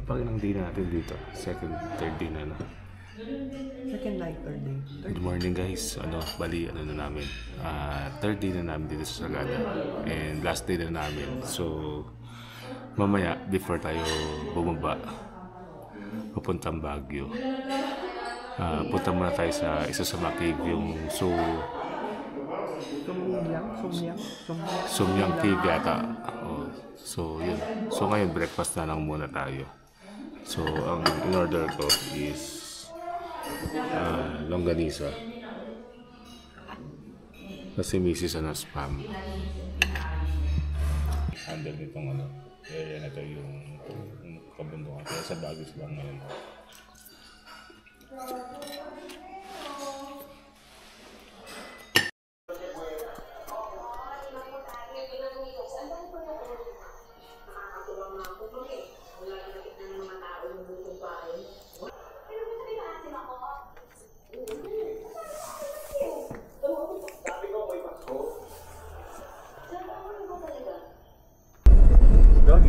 Pangilang day natin dito. Second, third day na. Second night, third day. Good morning guys. Bali na namin. Third day na namin dito sa Sagada. And last day na namin. So, mamaya, before tayo bumaba, papuntang Baguio. Punta muna tayo sa isa sa mga cave, yung Sumyang Cave yata. So, yun. So, ngayon, breakfast na lang muna tayo. So, ang in-order ko is longganisa. Kasi misis spam. Handle nitong area na ito yung kabundukan. Kaya sa Baguio lang ngayon.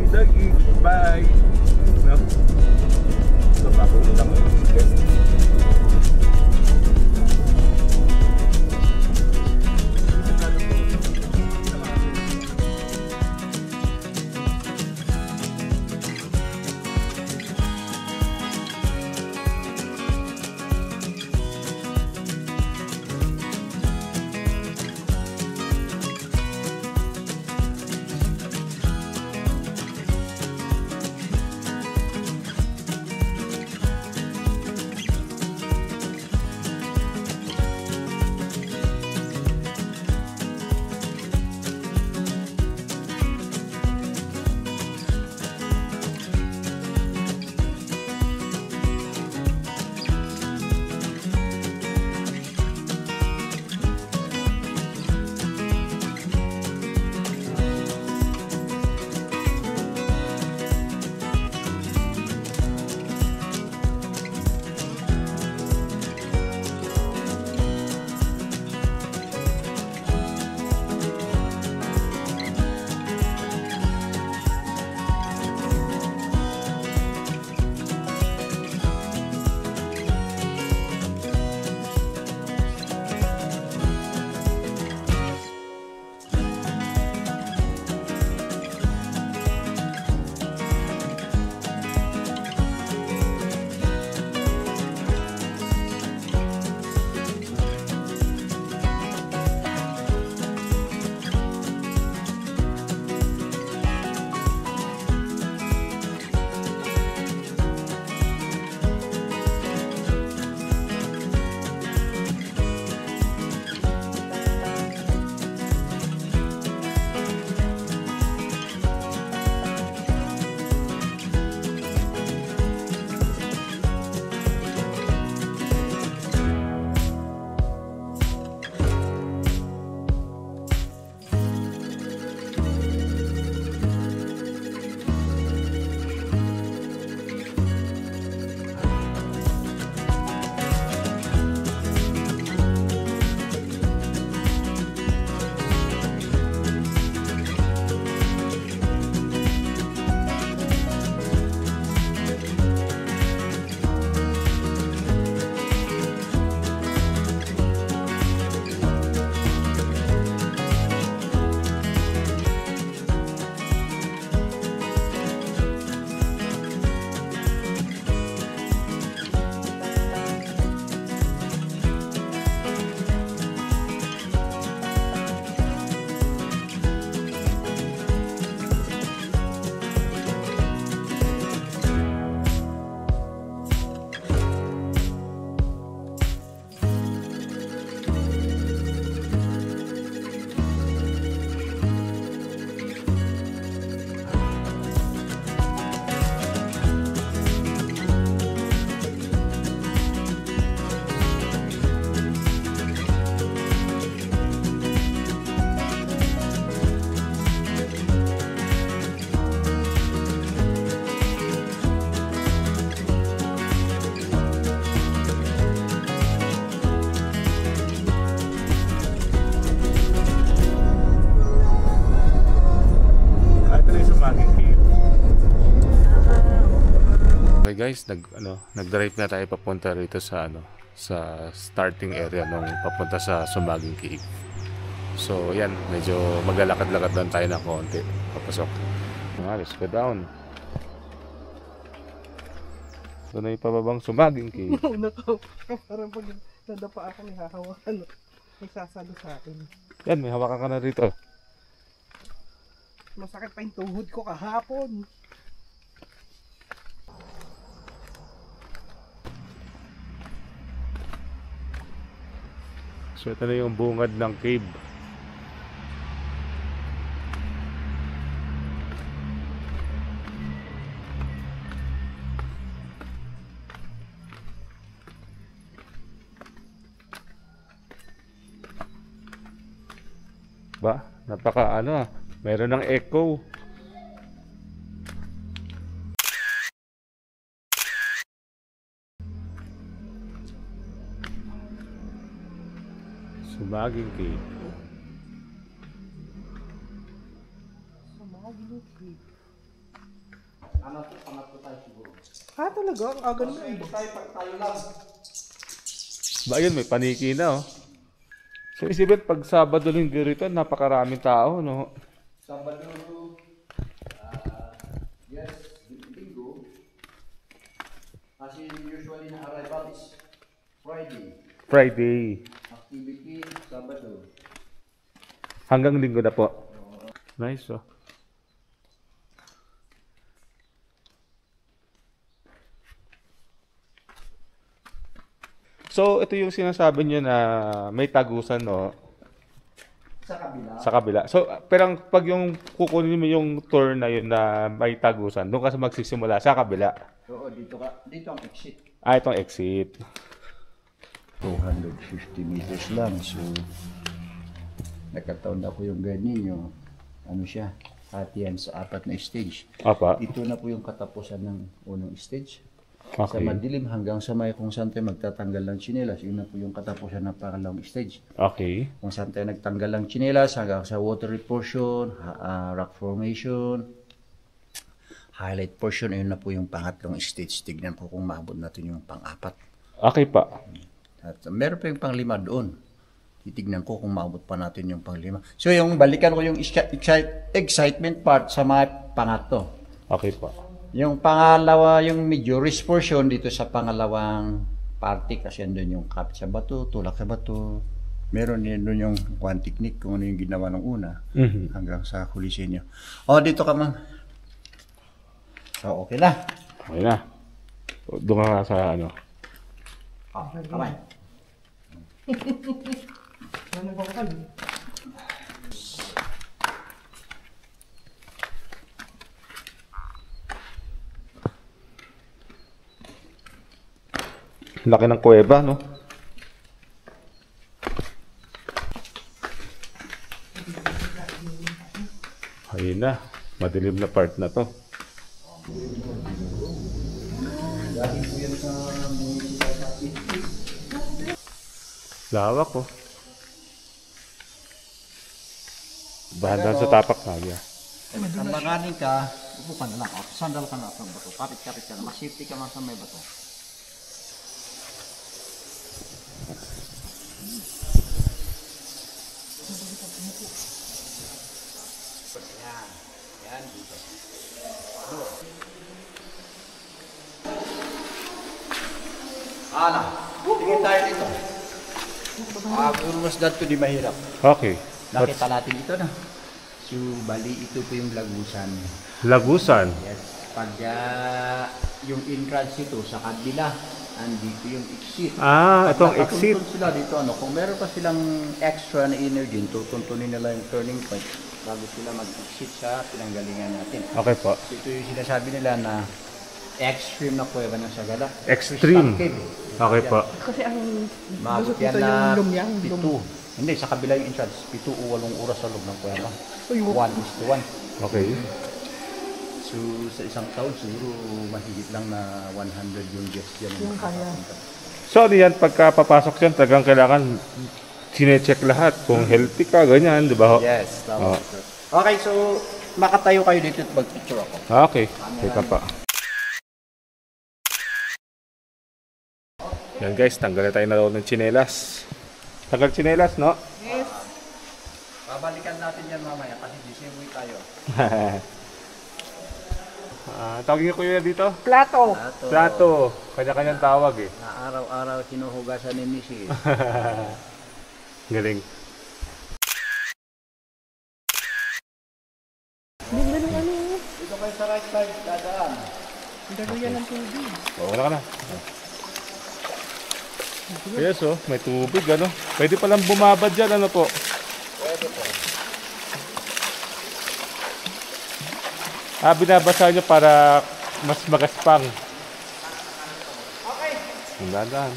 Doggy, bye! No? So, papunin lang mo yung guest. guys, nag-drive na tayo papunta rito sa sa starting area nung papunta sa Sumaging Cave. So, yan, medyo maglalakad-lakad lang tayo ng konti papasok. Let's go down. Ito na yung pababang Sumaging Cave. Parang pag nadapa ako, may hahawakan. May sasalo sa akin. Yan, may hawakan ka na rito. Masakit pa yung tuhod ko kahapon. So ito na yung bungad ng cave. Ba, napaka meron ng echo. Sumaging Cave. Sumaging Cave. Pangatlo tayo siguro. Talaga? Ang aga naman. Tayo lang. Ba, yun, may paniki na, oh. So, isipin, pag Sabado linggo rito, napakaraming tao, no? Sabado, yes, linggo. Kasi usually na arrival is Friday. Activity, Sabado. Hanggang linggo na po. Nice, oh. So, ito yung sinasabi niyo na may tagusan, no? Sa kabila. Sa kabila. So, pero pag yung kukunin mo yung tour na yun na may tagusan, doon ka sa magsisimula sa kabila. Oo, dito ang exit. Itong exit. 250 meters lang. So, nakataon na po yung guide ninyo. Ano siya? Hatian sa 4 na stage. Apa. Ito na po yung katapusan ng unang stage. Okay. Sa madilim hanggang sa may kung saan tayo magtatanggal ng tsinelas, yun na po yung katapusan ng pangalawang stage. Okay. Kung saan tayo nagtanggal ng tsinelas hanggang sa watery portion, rock formation, highlight portion, ayun na po yung pangatlong stage. Tignan po kung maabot natin yung pang-4. Okay pa. At meron pa yung pang-5 doon. Titignan ko kung maabot pa natin yung pang-5. So yung balikan ko yung excitement part sa mga pangatlo. Okay pa. Yung pangalawa, yung medyo risk portion dito sa pangalawang party kasi andun yung kapit sa bato, tulak sa bato. Meron din doon yung one technique kung ano yung ginawa ng una hanggang sa huli sa inyo. Dito ka man. So, okay na. Okay na. Doon ka sa Kamay. Ano ba ka? Laki ng kuweba, no? Ayun na. Madilim na part na to. Lawak, oh. Dahan-dahan sa tapak na niya. Tambanganin ka, upo ka na lang. Sandal ka na sa bato. Kapit-kapit ka na. Masipti ka man sa may bato. Yan dito. Tingin tayo dito. Mas dito di mahirap. Okay. Nakita natin ito na. So, bali ito po yung lagusan. Lagusan. Yes. Pag yung entrance ito sa kabila, andito yung exit. Itong exit. Nakatuntun sila dito, kung meron pa silang extra na energy, tutuntunin nila yung turning point bago sila mag-exit sa pinanggalingan natin. Okay po. So, ito yung sinasabi nila na extreme na kuweba ng Sagada. Extreme. Okay po. Kasi ang Maabot gusto yan dito na yung lumyang. 7. Hindi, sa kabila yung entrance. 7 o 8 oras sa loob ng kuweba. 1:1. Okay. So, sa isang taon, siguro mahigit lang na 100 yung guests dyan. Yung kaya. So, ano yan, pagka papasok yan, talagang kailangan sinecheck lahat. Kung healthy ka, ganyan, di ba? Yes, tama. Okay, so makatayo kayo dito at mag-picture ako. Okay. Teka pa. Yan guys, tanggalin tayo na daw ng tsinelas. Tanggal tsinelas, no? Yes. Babalikan natin yan mamaya kasi disimuy tayo. Tawagin niyo kuya dito? Plato. Plato. Kanya-kanyang tawag eh. Na araw-araw sinuhugasan ni Mrs. Galing. Bigla ng ano. Dito kayo sa right side, dadaan. Daluyan ng tubig. Oo, wala ka na. Yes, oh, may tubig, ano. Pwede palang bumabad dyan, ano po? Pwede po. Binabasa nyo para mas magaspang. Okay. Ang dahan.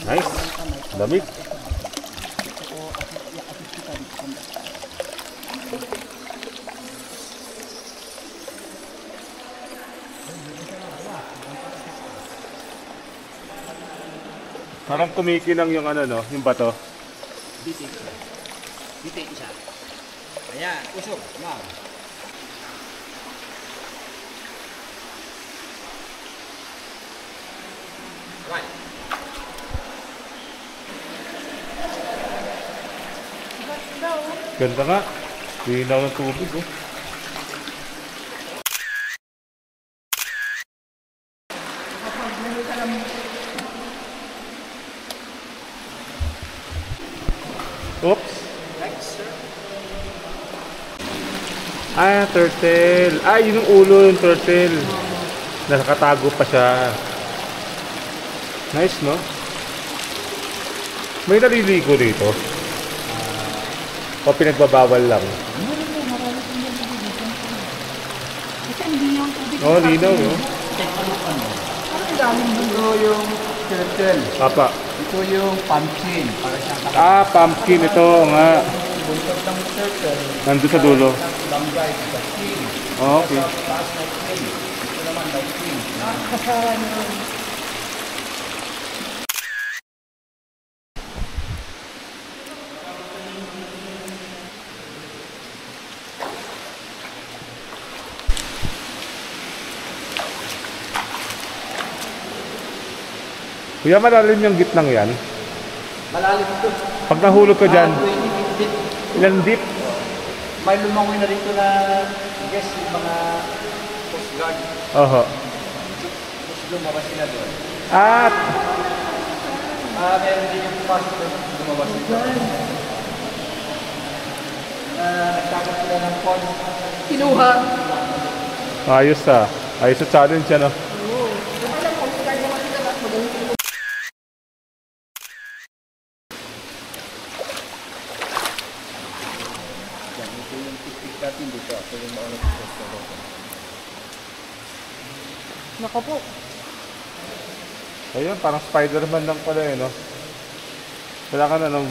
Nice. Lamig. Parang kumikinang yung ano, no? Yung bato. Bitik isa. Bitik isa. Ayan, usok. Ma'am. Right. Ganda nga. Linaw ng tubig, oh. Oops. Next, sir. Turtle. Yun yung ulo ng turtle. Nakatago pa siya. Nice, no? May naliligo dito. O pinagbabawal lang. Oh, linaw, no? Ang daming dito yung turtle. Papa. Ito yung pumpkin. Para siyang Pumpkin ito nga. buntot ng turtle. Nandun sa dulo. Langgay, sa king. Oh, okay. Sa taas na king. Ito naman by king. Kuya, malalim yung gitnang yan. Malalim ito. Pag nahulog ka dyan, 20 feet. ilang deep? May lumangoy na rito na guess yung mga Coast Guard. Oho. Tapos lumabas sila doon. Meron din yung pastor lumabas sila. Nagtakot sila ng pond. Kinuha. Ayos Ayos sa challenge yan, oh. Yan, ito yung tiktik natin dito. Ito yung maunang pastor. Nako po. Ayun, parang Spider-Man lang pala eh, no? Wala ka na nung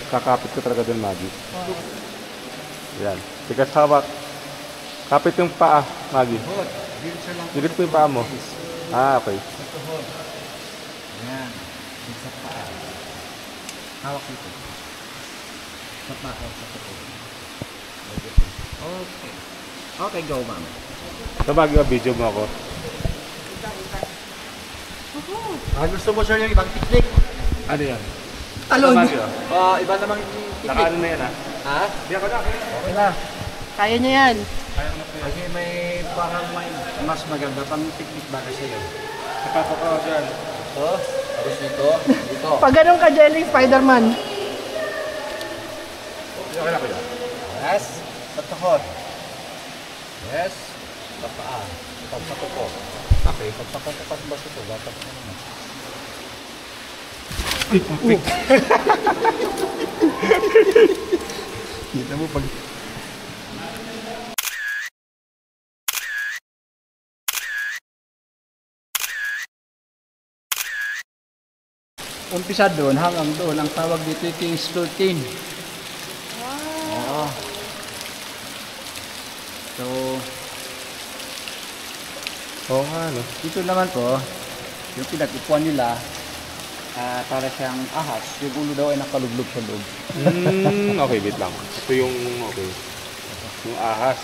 kakapit ko talaga dun, Maggie. Yan. Tigas hawak. Kapit yung paa, Maggie. Hod. Dito siya lang. Digit ko yung paa mo. Okay. Ito hod. Yan. Dito sa paa. Hawak dito. Sa paa. Sa paa. Okay. Okay, go, ma'am. So, Maggie, video mo ako. Gusto mo, sir, yung ibang technique? Ano yan? Talon. Maggie, oh. Iba namang technique. Nakaano na yan, ha? Ha? Di ako na. Okay na. Kaya niya yan. Kasi may parang may mas maganda pang technique ba kasi yun. Napapako ako dyan. Ito. Tapos dito. Dito. Pag ganun ka, Jelly, Spider-Man. Okay na kuya. Yes. Sa tuhod. Yes. Sa paa. Ito sa kuko. Okay. Pag sa kuko kasi ba ito? Dapat na naman. Kita mo pag... Umpisa doon hanggang doon. Ang tawag dito yung King's 13. Oo. So, Oo nga, no? dito naman po, yung pinag-ipuan nila, para siyang ahas, yung ulo daw ay nakalublog sa loob. Okay, wait lang. Ito yung, okay. Yung ahas.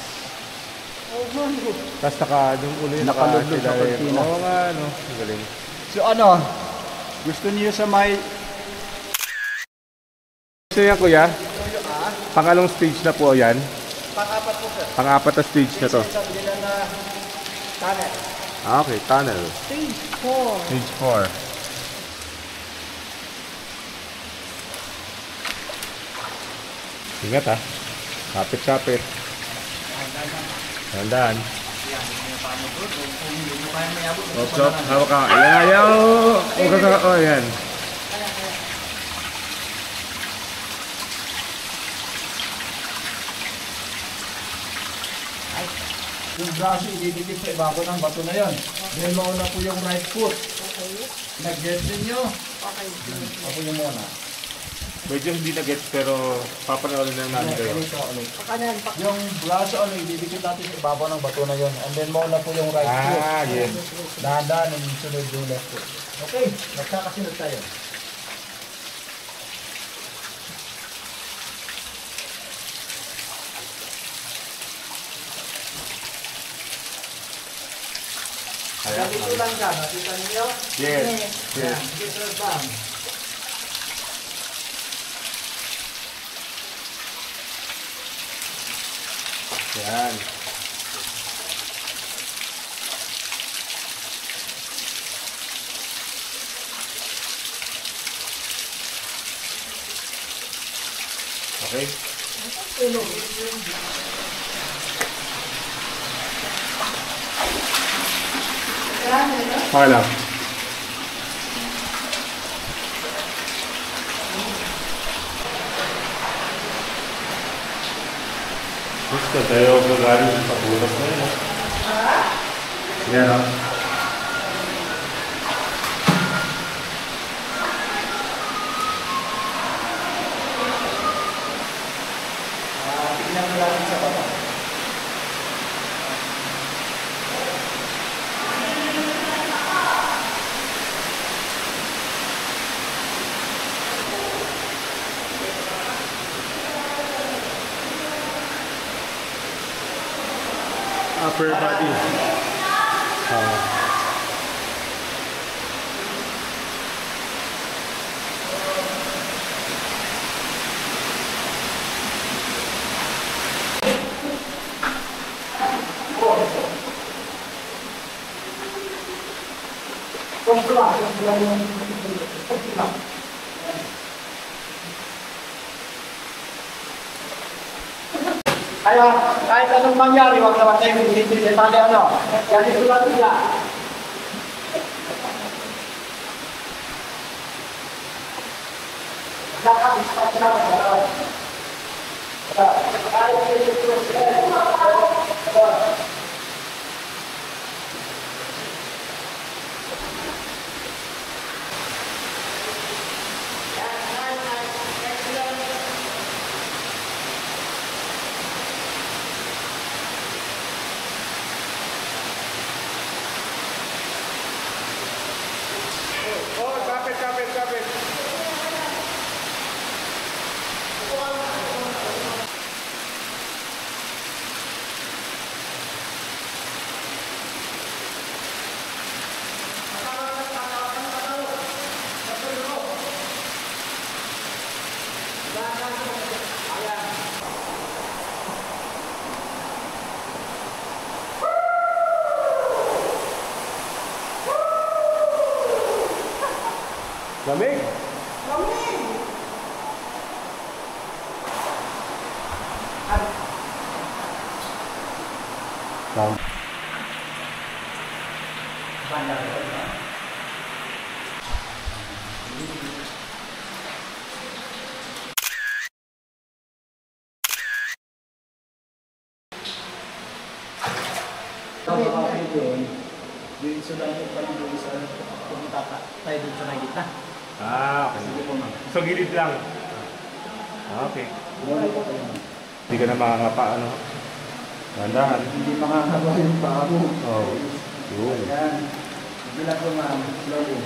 Tapos yung ulo yun, Nakalulog sa ilalim. kortina. Oo nga, no? Ang galing. So ano, gusto niyo sa may... So yan, kuya? Pangalong stage na po yan? Pang-apat po, sir. Pang-apat na stage na to. Sabi nila na tunnel. Okay, tunnel. Stage 4. Stage 4. Ingat ha. Kapit-kapit. Tandaan. Ops, ops. Hawak ka. Ayan, ayaw. Oh, ayan. Yung braso ididikit sa ibabaw ng bato na yon. Then mauna po yung right foot. Nag-get din nyo. Okay. Ako yung muna. Medyo hindi na-gets pero papanoorin na namin kayo. Pakanan, Yung braso ano, ididikit natin sa ibabaw ng bato na yon. And then mauna po yung right foot. Ah, yes. Dahan-dahan and sunod yung left foot. Okay, magkakasunod tayo. dito lang ka. Nakita niyo? Yes. Yes. Dito lang. Yan. Okay. Okay lang. Gusto tayo gagaling sa pulas na yun. Yan o. Tignan mo natin sa baba. Upper body. Kaya kahit anong mangyari, huwag naman tayo magiging tali ano. Yan ito lang nila. Oh, kapit, kapit, kapit. Lamig. Lamig. Yung sudan yung palibuli sa pumunta tayo dun sa nagitna. Ah, okay. Sige po ma'am. So, gilid lang. Ah, okay. Hindi ka na makakapa, ano? Tandaan. Hindi makakagawa yung paa mo. Oh. Yun. Yan. Bilang ko ma'am, slowly.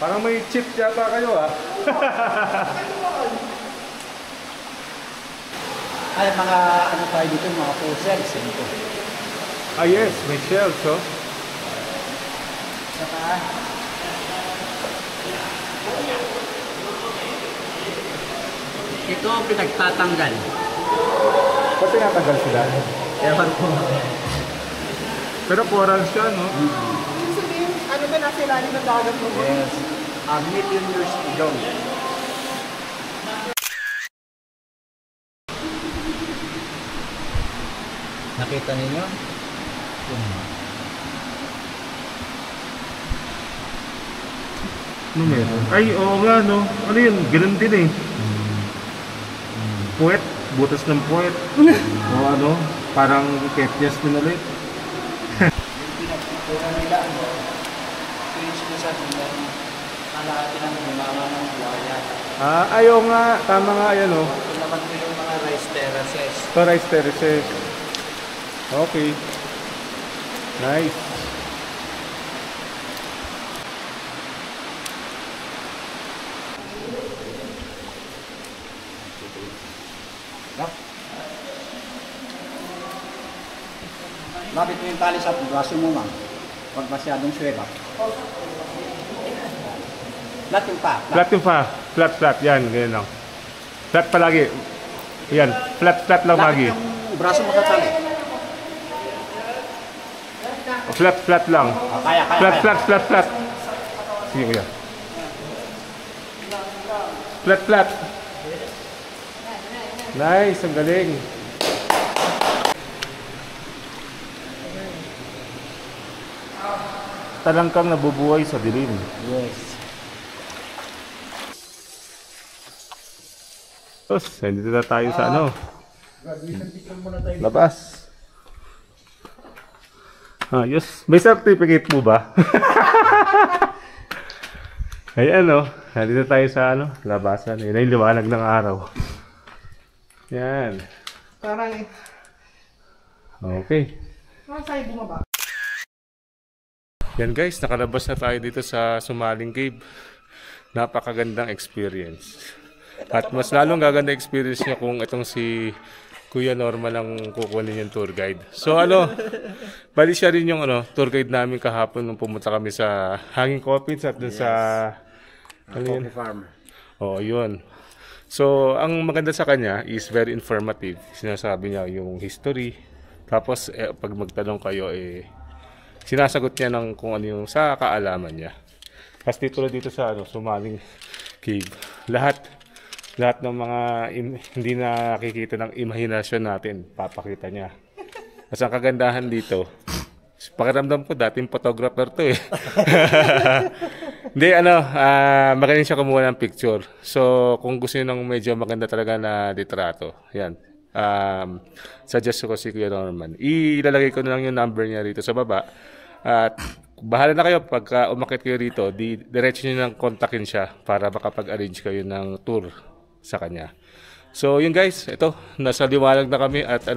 Parang may chip yata kayo ah. Ay, mga ano tayo dito, mga puzzles. Ito. Ah yes, may shells oh. Saka, ito pinagtatanggal. Ba't tinatanggal sila? Ewan ko. Pero coral siya no? Ibig sabihin, ano ba nasa ilalim ng dagat mo? Yes. A million years ago. Nakita ninyo? Ano meron? Ay, oo nga no. Ano yun? Ganun din eh. Puwet. Butas ng puwet. O ano? Parang ketyas din ulit. Pinagpipura nila ano. Ito yung sinasabi na kalahati ng bunga ng buhaya. Ah, ayaw nga. Tama nga yan oh. Ito naman po yung mga rice terraces. Rice terraces. Okay. Nice. Lapit mo yung tali sa braso mo, ma'am. Huwag masyadong sweba. Flat yung pa. Flat yung pa. Flat, flat. Yan, ganyan lang. Flat palagi. Yan. Flat, flat lang lagi. Lapit yung braso mo sa tali. Flat, flat lang. Kaya, Flat, kaya. flat, flat, flat. Sige kuya. Flat, flat. Nice, ang galing. Talangkang nabubuhay sa dilim. Yes. Tapos, nandito na tayo sa ano. Labas. Ayos. May certificate mo ba? Ayan o. Nandito tayo sa ano, labasan. Yan ay liwanag ng araw. Yan. Parang, Okay. parang sa'yo bumaba. Yan guys, nakalabas na tayo dito sa Sumaling Cave. Napakagandang experience. At mas lalong gaganda experience niya kung itong si Kuya Norman ang kukunin yung tour guide. So ano, bali siya rin yung tour guide namin kahapon nung pumunta kami sa Hanging Coffins at dun sa Coffee farm. Oo, yun. So, ang maganda sa kanya is very informative. Sinasabi niya yung history. Tapos, pag magtanong kayo, sinasagot niya ng kung ano yung sa kaalaman niya. Kasi dito sa Sumaling Cave, lahat ng mga hindi nakikita ng imahinasyon natin, papakita niya. Kasi ang kagandahan dito, pakiramdam ko, dating photographer to eh. Hindi, magaling siya kumuha ng picture. So, kung gusto niyo ng medyo maganda talaga na litrato, yan. Suggest ko si Kuya Norman. Ilalagay ko na lang yung number niya rito sa baba. At bahala na kayo, pagka umakit kayo rito, diretso niyo nang kontakin siya para makapag-arrange kayo ng tour sa kanya. So, yun guys, ito, nasa liwanag na kami at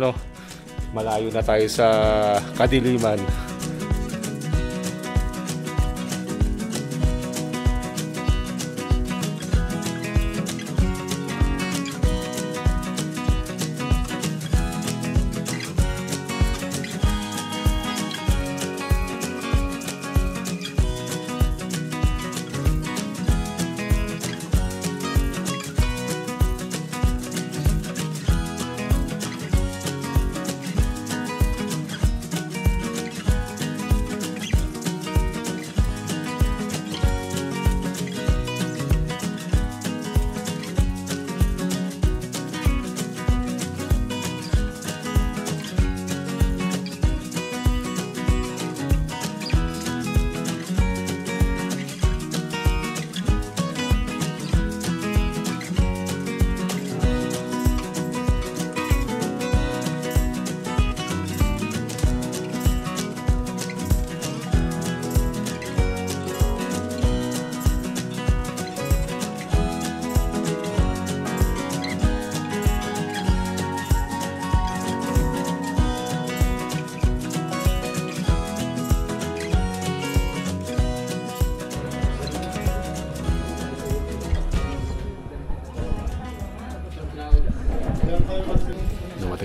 malayo na tayo sa kadiliman.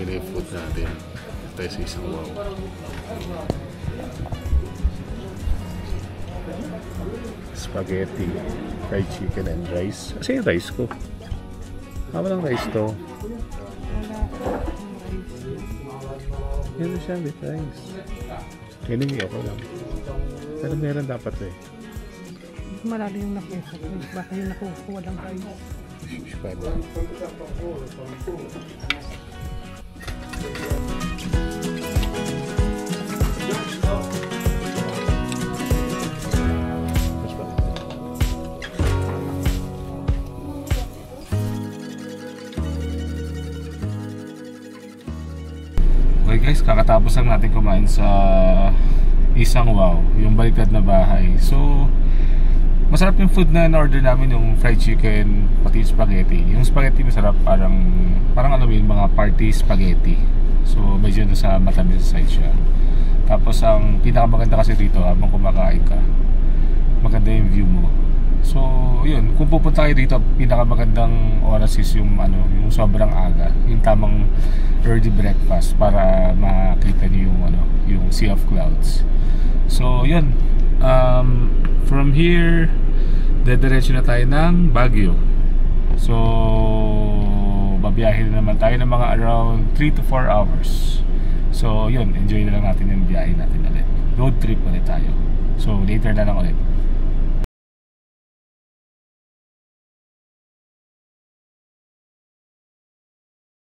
Ayun na yung food natin. Tayo sa isang wow. Spaghetti, fried chicken and rice. Kasi yung rice ko. Walang rice to. Yan na siya with rice. Anyway, okay lang. Pero meron dapat eh. Marami yung nakuha. Baka yung nakuha walang rice. Pwede. Okay guys, kakatapos lang natin kumain sa isang wow, yung baliktad na bahay. So, masarap yung food na in-order namin, yung fried chicken, pati yung spaghetti. Yung spaghetti masarap, parang ano yung mga party spaghetti. So, medyo sa matamis side siya. Tapos, ang pinakamaganda kasi dito, habang kumakain ka, maganda yung view mo. So, yun, kung pupunta kayo dito, pinakamagandang oras is yung yung sobrang aga, yung tamang early breakfast para makita niyo yung sea of clouds. So, yun. From here, dediretso na tayo ng Baguio. So, babiyahin na naman tayo ng mga around 3 to 4 hours. So, yun, enjoy na lang natin yung biyahe natin ulit. Road trip ulit tayo. So, later na lang ulit.